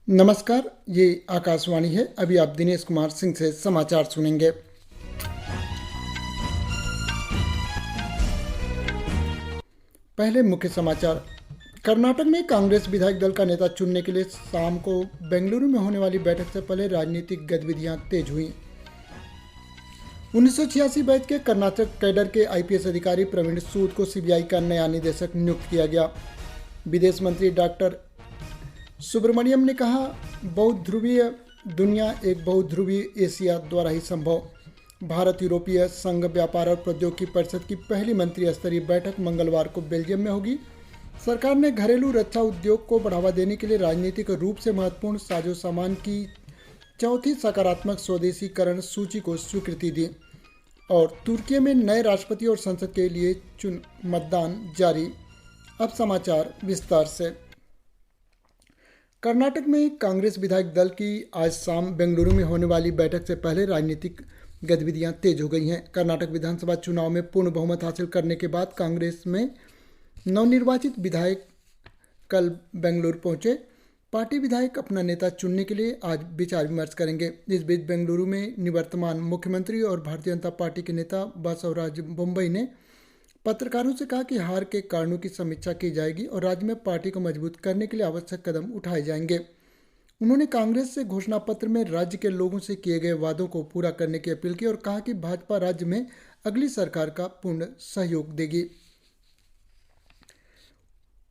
नमस्कार, ये आकाशवाणी है। अभी आप दिनेश कुमार सिंह से समाचार सुनेंगे। पहले मुख्य समाचार। कर्नाटक में कांग्रेस विधायक दल का नेता चुनने के लिए शाम को बेंगलुरु में होने वाली बैठक से पहले राजनीतिक गतिविधियां तेज हुई। 1986 बैच के कर्नाटक कैडर के आईपीएस अधिकारी प्रवीण सूद को सीबीआई का नया निदेशक नियुक्त किया गया। विदेश मंत्री डॉक्टर सुब्रमण्यम ने कहा, बहुध्रुवीय दुनिया एक बहुध्रुवीय एशिया द्वारा ही संभव। भारत यूरोपीय संघ व्यापार और प्रौद्योगिकी परिषद की पहली मंत्री स्तरीय बैठक मंगलवार को बेल्जियम में होगी। सरकार ने घरेलू रक्षा उद्योग को बढ़ावा देने के लिए राजनीतिक रूप से महत्वपूर्ण साजो सामान की चौथी सकारात्मक स्वदेशीकरण सूची को स्वीकृति दी। और तुर्की में नए राष्ट्रपति और संसद के लिए मतदान जारी। अब समाचार विस्तार से। कर्नाटक में कांग्रेस विधायक दल की आज शाम बेंगलुरु में होने वाली बैठक से पहले राजनीतिक गतिविधियां तेज हो गई हैं। कर्नाटक विधानसभा चुनाव में पूर्ण बहुमत हासिल करने के बाद कांग्रेस में नवनिर्वाचित विधायक कल बेंगलुरु पहुंचे। पार्टी विधायक अपना नेता चुनने के लिए आज विचार विमर्श करेंगे। इस बीच बेंगलुरु में निवर्तमान मुख्यमंत्री और भारतीय जनता पार्टी के नेता बसवराज बोम्मई ने पत्रकारों से कहा कि हार के कारणों की समीक्षा की जाएगी और राज्य में पार्टी को मजबूत करने के लिए आवश्यक कदम उठाए जाएंगे। उन्होंने कांग्रेस से घोषणा पत्र में राज्य के लोगों से किए गए वादों को पूरा करने की अपील की और कहा कि भाजपा राज्य में अगली सरकार का पूर्ण सहयोग देगी।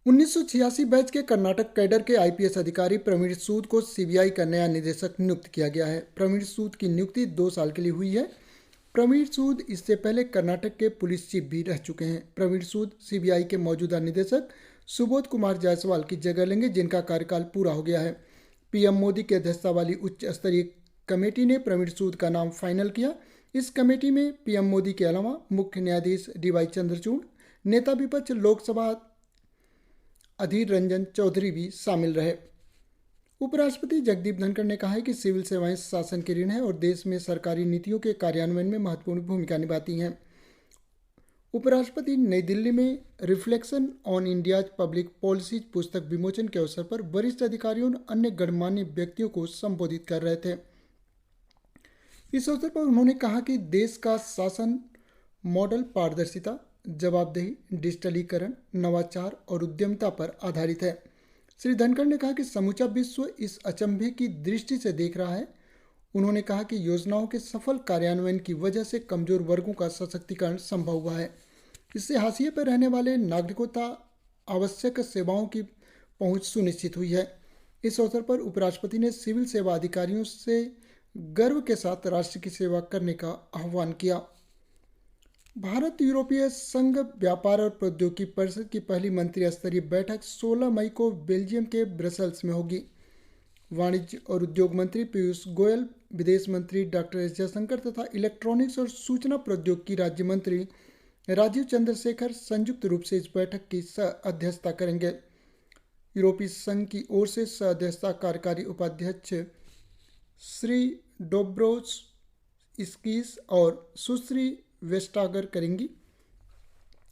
1986 बैच के कर्नाटक कैडर के आईपीएस अधिकारी प्रवीण सूद को सीबीआई का नया निदेशक नियुक्त किया गया है। प्रवीण सूद की नियुक्ति 2 साल के लिए हुई है। प्रवीण सूद इससे पहले कर्नाटक के पुलिस चीफ भी रह चुके हैं। प्रवीण सूद सीबीआई के मौजूदा निदेशक सुबोध कुमार जायसवाल की जगह लेंगे, जिनका कार्यकाल पूरा हो गया है। पीएम मोदी की अध्यक्षता वाली उच्च स्तरीय कमेटी ने प्रवीण सूद का नाम फाइनल किया। इस कमेटी में पीएम मोदी के अलावा मुख्य न्यायाधीश डीवाई चंद्रचूड़, नेता विपक्ष लोकसभा अधीर रंजन चौधरी भी शामिल रहे। उपराष्ट्रपति जगदीप धनखड़ ने कहा है कि सिविल सेवाएं शासन की ऋण है और देश में सरकारी नीतियों के कार्यान्वयन में महत्वपूर्ण भूमिका निभाती हैं। उपराष्ट्रपति नई दिल्ली में reflection on India's public policies पुस्तक विमोचन के अवसर पर वरिष्ठ अधिकारियों और अन्य गणमान्य व्यक्तियों को संबोधित कर रहे थे। इस अवसर पर उन्होंने कहा कि देश का शासन मॉडल पारदर्शिता, जवाबदेही, डिजिटलीकरण, नवाचार और उद्यमिता पर आधारित है। श्री धनखड़ ने कहा कि समूचा विश्व इस अचंभे की दृष्टि से देख रहा है। उन्होंने कहा कि योजनाओं के सफल कार्यान्वयन की वजह से कमजोर वर्गों का सशक्तिकरण संभव हुआ है। इससे हाशिए पर रहने वाले नागरिकों तक आवश्यक सेवाओं की पहुंच सुनिश्चित हुई है। इस अवसर पर उपराष्ट्रपति ने सिविल सेवा अधिकारियों से गर्व के साथ राष्ट्र की सेवा करने का आह्वान किया। भारत यूरोपीय संघ व्यापार और प्रौद्योगिकी परिषद की पहली मंत्री स्तरीय बैठक 16 मई को बेल्जियम के ब्रसेल्स में होगी। वाणिज्य और उद्योग मंत्री पीयूष गोयल, विदेश मंत्री डॉक्टर एस जयशंकर तथा इलेक्ट्रॉनिक्स और सूचना प्रौद्योगिकी राज्य मंत्री राजीव चंद्रशेखर संयुक्त रूप से इस बैठक की सह अध्यक्षता करेंगे। यूरोपीय संघ की ओर से सह अध्यक्षता कार्यकारी उपाध्यक्ष श्री डोब्रोस स्कीस और सुश्री वेस्टागर करेंगी।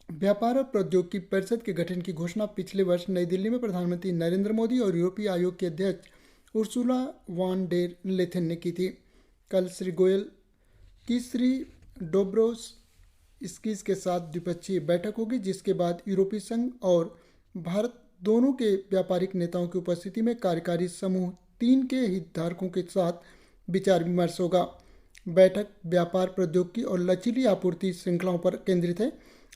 व्यापार और प्रौद्योगिकी परिषद के गठन की घोषणा पिछले वर्ष नई दिल्ली में प्रधानमंत्री नरेंद्र मोदी और यूरोपीय आयोग के अध्यक्ष उर्सुला वॉन डेर लेथेन ने की थी। कल श्री गोयल की श्री डोब्रोस स्कीस के साथ द्विपक्षीय बैठक होगी, जिसके बाद यूरोपीय संघ और भारत दोनों के व्यापारिक नेताओं की उपस्थिति में कार्यकारी समूह 3 के हितधारकों के साथ विचार विमर्श होगा। बैठक व्यापार, प्रौद्योगिकी और लचीली आपूर्ति श्रृंखलाओं पर केंद्रित है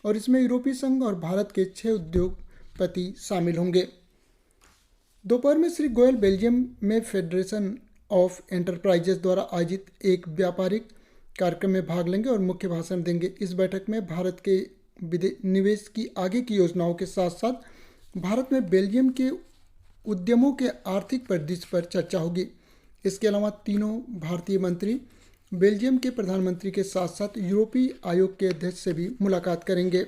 और इसमें यूरोपीय संघ और भारत के 6 उद्योगपति शामिल होंगे। दोपहर में श्री गोयल बेल्जियम में फेडरेशन ऑफ एंटरप्राइजेस द्वारा आयोजित एक व्यापारिक कार्यक्रम में भाग लेंगे और मुख्य भाषण देंगे। इस बैठक में भारत के निवेश की आगे की योजनाओं के साथ साथ भारत में बेल्जियम के उद्यमों के आर्थिक परिदृश्य पर चर्चा होगी। इसके अलावा तीनों भारतीय मंत्री बेल्जियम के प्रधानमंत्री के साथ साथ यूरोपीय आयोग के अध्यक्ष से भी मुलाकात करेंगे।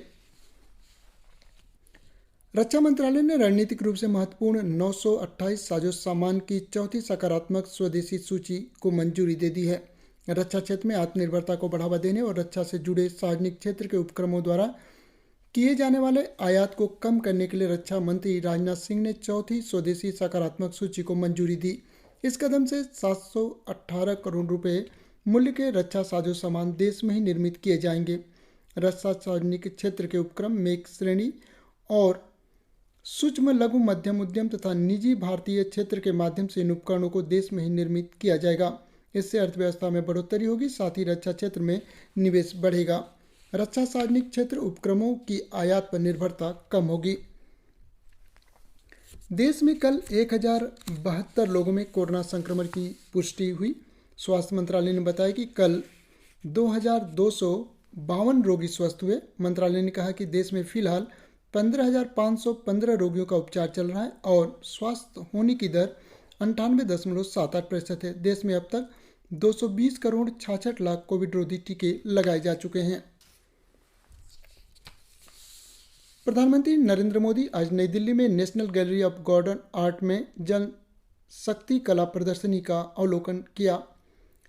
रक्षा मंत्रालय ने रणनीतिक रूप से महत्वपूर्ण 928 साजो सामान की चौथी सकारात्मक स्वदेशी सूची को मंजूरी दे दी है। रक्षा क्षेत्र में आत्मनिर्भरता को बढ़ावा देने और रक्षा से जुड़े सार्वजनिक क्षेत्र के उपक्रमों द्वारा किए जाने वाले आयात को कम करने के लिए रक्षा मंत्री राजनाथ सिंह ने चौथी स्वदेशी सकारात्मक सूची को मंजूरी दी। इस कदम से 718 करोड़ रुपए मूल्य के रक्षा साजो सामान देश में ही निर्मित किए जाएंगे। रक्षा सार्वजनिक क्षेत्र के उपक्रम मेक श्रेणी और सूक्ष्म लघु मध्यम उद्यम तथा निजी भारतीय क्षेत्र के माध्यम से इन उपकरणों को देश में ही निर्मित किया जाएगा। इससे अर्थव्यवस्था में बढ़ोतरी होगी, साथ ही रक्षा क्षेत्र में निवेश बढ़ेगा। रक्षा सार्वजनिक क्षेत्र उपक्रमों की आयात पर निर्भरता कम होगी। देश में कल 1072 लोगों में कोरोना संक्रमण की पुष्टि हुई। स्वास्थ्य मंत्रालय ने बताया कि कल 2252 रोगी स्वस्थ हुए। मंत्रालय ने कहा कि देश में फिलहाल 15,515 रोगियों का उपचार चल रहा है और स्वस्थ होने की दर 98.78% है। देश में अब तक 220 करोड़ 66 लाख कोविड रोधी टीके लगाए जा चुके हैं। प्रधानमंत्री नरेंद्र मोदी आज नई दिल्ली में national gallery of modern art में जन शक्ति कला प्रदर्शनी का अवलोकन किया।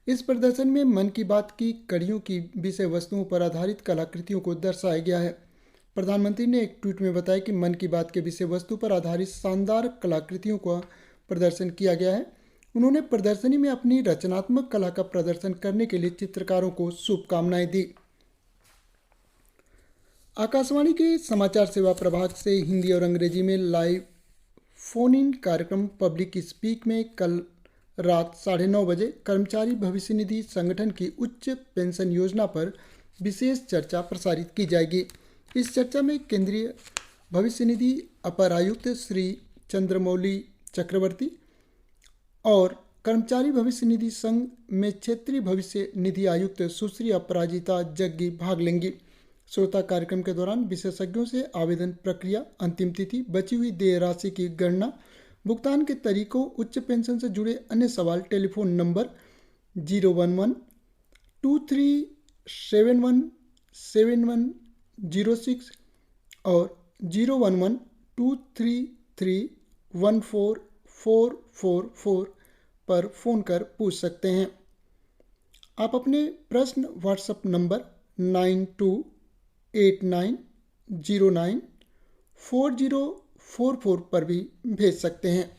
इस प्रदर्शन में मन की बात की कड़ियों की विषय वस्तुओं पर आधारित कलाकृतियों को दर्शाया गया है। प्रधानमंत्री ने एक ट्वीट में बताया कि मन की बात के विषय वस्तु पर आधारित शानदार कलाकृतियों का प्रदर्शन किया गया है। उन्होंने प्रदर्शनी में अपनी रचनात्मक कला का प्रदर्शन करने के लिए चित्रकारों को शुभकामनाएं दी। आकाशवाणी के समाचार सेवा प्रभाग से हिंदी और अंग्रेजी में लाइव फोन इन कार्यक्रम पब्लिक स्पीक में कल रात 9:30 बजे कर्मचारी भविष्य निधि संगठन की उच्च पेंशन योजना पर विशेष चर्चा प्रसारित की जाएगी। इस चर्चा में केंद्रीय भविष्य निधि अपर आयुक्त श्री चंद्रमौली चक्रवर्ती और कर्मचारी भविष्य निधि संघ में क्षेत्रीय भविष्य निधि आयुक्त सुश्री अपराजिता जग्गी भाग लेंगी। श्रोता कार्यक्रम के दौरान विशेषज्ञों से आवेदन प्रक्रिया, अंतिम तिथि, बची हुई देय राशि की गणना, भुगतान के तरीकों, उच्च पेंशन से जुड़े अन्य सवाल टेलीफोन नंबर 011-237-17106 और 011-233-14444 पर फ़ोन कर पूछ सकते हैं। आप अपने प्रश्न व्हाट्सएप नंबर 9289094044 पर भी भेज सकते हैं।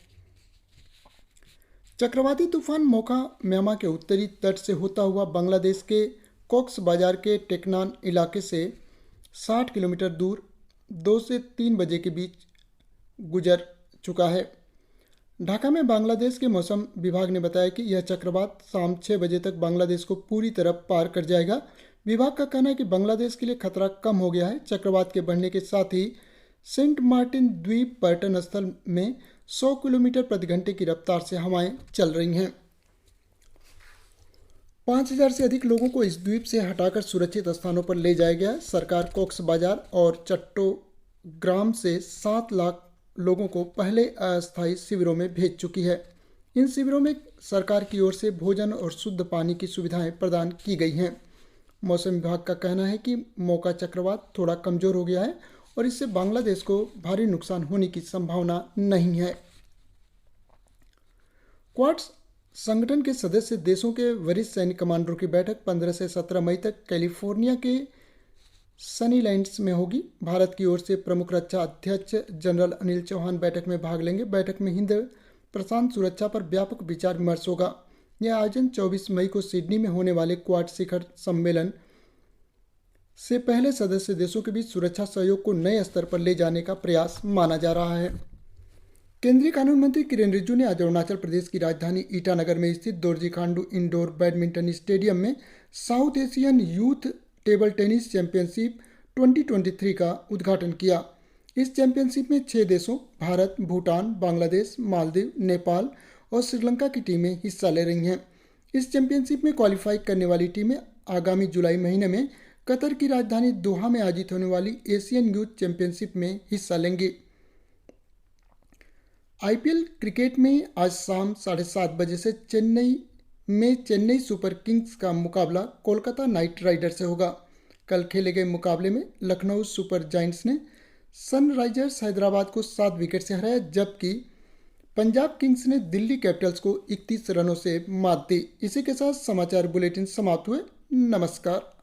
चक्रवाती तूफान मोखा म्यांमार के उत्तरी तट से होता हुआ बांग्लादेश के कॉक्स बाजार के टेकनान इलाके से 60 किलोमीटर दूर 2 से 3 बजे के बीच गुजर चुका है। ढाका में बांग्लादेश के मौसम विभाग ने बताया कि यह चक्रवात शाम 6 बजे तक बांग्लादेश को पूरी तरह पार कर जाएगा। विभाग का कहना है कि बांग्लादेश के लिए खतरा कम हो गया है। चक्रवात के बढ़ने के साथ ही सेंट मार्टिन द्वीप पर्यटन स्थल में 100 किलोमीटर प्रति घंटे की रफ्तार से हवाएं चल रही हैं। 5,000 से अधिक लोगों को इस द्वीप से हटाकर सुरक्षित स्थानों पर ले जाया गया। सरकार कॉक्स बाजार और चट्टोग्राम से 7 लाख लोगों को पहले अस्थायी शिविरों में भेज चुकी है। इन शिविरों में सरकार की ओर से भोजन और शुद्ध पानी की सुविधाएं प्रदान की गई हैं। मौसम विभाग का कहना है कि मोका चक्रवात थोड़ा कमजोर हो गया है और इससे बांग्लादेश को भारी नुकसान होने की संभावना नहीं है। क्वाड्स संगठन के सदस्य देशों के वरिष्ठ सैन्य कमांडरों की बैठक 15 से 17 मई तक कैलिफोर्निया के सनीलैंड्स में होगी। भारत की ओर से प्रमुख रक्षा अध्यक्ष जनरल अनिल चौहान बैठक में भाग लेंगे। बैठक में हिंद प्रशांत सुरक्षा पर व्यापक विचार विमर्श होगा। यह आयोजन 24 मई को सिडनी में होने वाले क्वाड शिखर सम्मेलन से पहले सदस्य देशों के बीच सुरक्षा सहयोग को नए स्तर पर ले जाने का प्रयास माना जा रहा है। केंद्रीय कानून मंत्री किरेन रिजिजू ने आज अरुणाचल प्रदेश की राजधानी ईटानगर में स्थित Dorji Khandu indoor badminton stadium में South Asian youth table tennis championship 2023 का उद्घाटन किया। इस चैंपियनशिप में 6 देशों भारत, भूटान, बांग्लादेश, मालदीव, नेपाल और श्रीलंका की टीमें हिस्सा ले रही हैं। इस चैंपियनशिप में क्वालिफाई करने वाली टीमें आगामी जुलाई महीने में कतर की राजधानी दोहा में आयोजित होने वाली एशियन यूथ चैंपियनशिप में हिस्सा लेंगी। आईपीएल क्रिकेट में आज शाम 7:30 बजे से चेन्नई सुपर किंग्स का मुकाबला कोलकाता नाइट राइडर्स से होगा। कल खेले गए मुकाबले में लखनऊ सुपर जायंट्स ने सनराइजर्स हैदराबाद को 7 विकेट से हराया, जबकि पंजाब किंग्स ने दिल्ली कैपिटल्स को 31 रनों से मात दी। इसी के साथ समाचार बुलेटिन समाप्त हुए। नमस्कार।